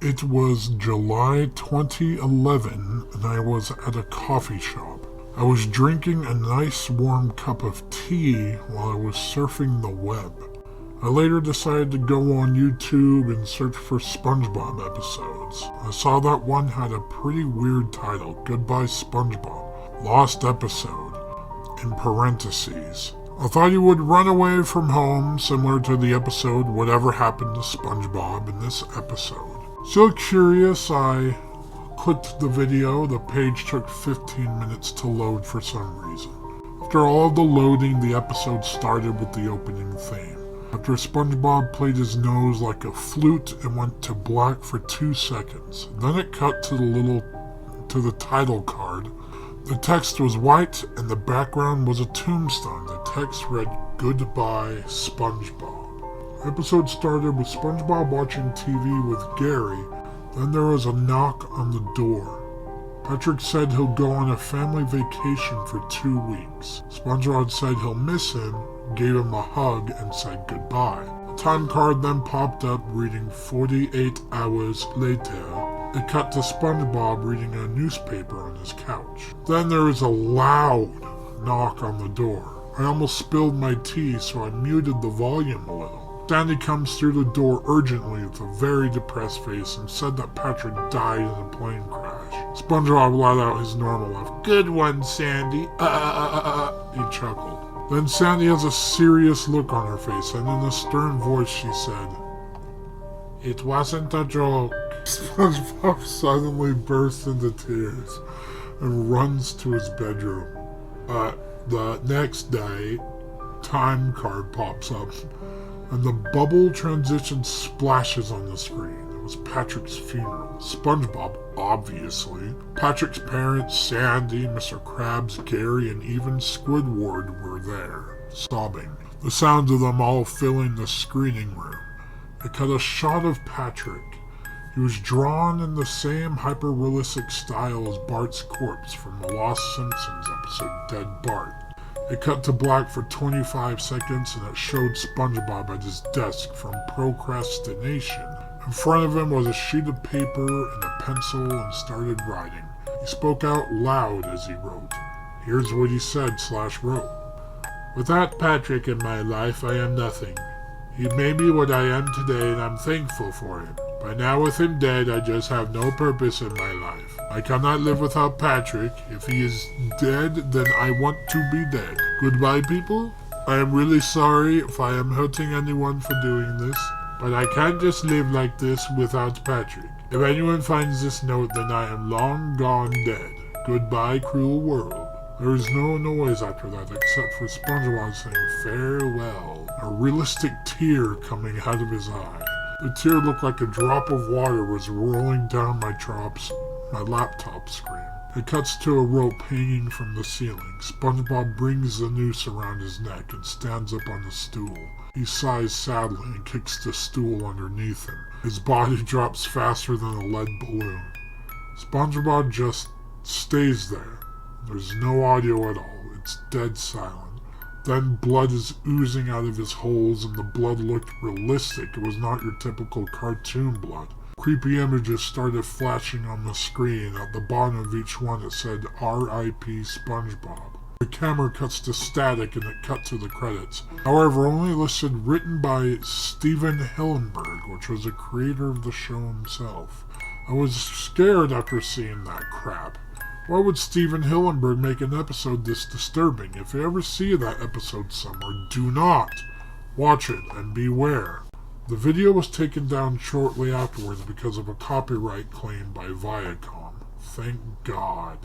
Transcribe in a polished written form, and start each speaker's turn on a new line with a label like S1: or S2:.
S1: It was July 2011 and I was at a coffee shop. I was drinking a nice warm cup of tea while I was surfing the web. I later decided to go on YouTube and search for SpongeBob episodes. I saw that one had a pretty weird title, Goodbye SpongeBob, Lost Episode, in parentheses. I thought he would run away from home, similar to the episode Whatever Happened to SpongeBob in this episode. So curious, I clicked the video. The page took 15 minutes to load for some reason. After all of the loading, the episode started with the opening theme. After SpongeBob played his nose like a flute and went to black for 2 seconds. Then it cut to the title card. The text was white and the background was a tombstone. The text read, Goodbye SpongeBob. The episode started with SpongeBob watching TV with Gary. Then there was a knock on the door. Patrick said he'll go on a family vacation for 2 weeks. SpongeBob said he'll miss him, gave him a hug, and said goodbye. A time card then popped up reading 48 hours later. It cut to SpongeBob reading a newspaper on his couch. Then there was a loud knock on the door. I almost spilled my tea, so I muted the volume a little. Sandy comes through the door urgently with a very depressed face and said that Patrick died in a plane crash. SpongeBob let out his normal laugh. Good one, Sandy. He chuckled. Then Sandy has a serious look on her face, and in a stern voice she said, It wasn't a joke. SpongeBob suddenly bursts into tears and runs to his bedroom. The next day, time card pops up, and the bubble transition splashes on the screen. It was Patrick's funeral. SpongeBob, obviously. Patrick's parents, Sandy, Mr. Krabs, Gary, and even Squidward were there, sobbing. The sounds of them all filling the screening room. It cut a shot of Patrick. He was drawn in the same hyper-realistic style as Bart's corpse from the Lost Simpsons episode Dead Bart. It cut to black for 25 seconds and it showed SpongeBob at his desk from procrastination. In front of him was a sheet of paper and a pencil and started writing. He spoke out loud as he wrote. Here's what he said/wrote. Without Patrick in my life, I am nothing. He made me what I am today and I'm thankful for him. By now with him dead, I just have no purpose in my life. I cannot live without Patrick. If he is dead, then I want to be dead. Goodbye, people. I am really sorry if I am hurting anyone for doing this, but I can't just live like this without Patrick. If anyone finds this note, then I am long gone dead. Goodbye, cruel world. There is no noise after that except for SpongeBob saying farewell. A realistic tear coming out of his eye. The tear looked like a drop of water was rolling down my laptop screen. It cuts to a rope hanging from the ceiling. SpongeBob brings the noose around his neck and stands up on the stool. He sighs sadly and kicks the stool underneath him. His body drops faster than a lead balloon. SpongeBob just stays there. There's no audio at all. It's dead silent. Then blood is oozing out of his holes and the blood looked realistic. It was not your typical cartoon blood. Creepy images started flashing on the screen. At the bottom of each one it said R.I.P. SpongeBob. The camera cuts to static and it cut to the credits. However, only listed written by Steven Hillenburg, which was a creator of the show himself. I was scared after seeing that crap. Why would Steven Hillenburg make an episode this disturbing? If you ever see that episode somewhere, do not watch it and beware. The video was taken down shortly afterwards because of a copyright claim by Viacom. Thank God.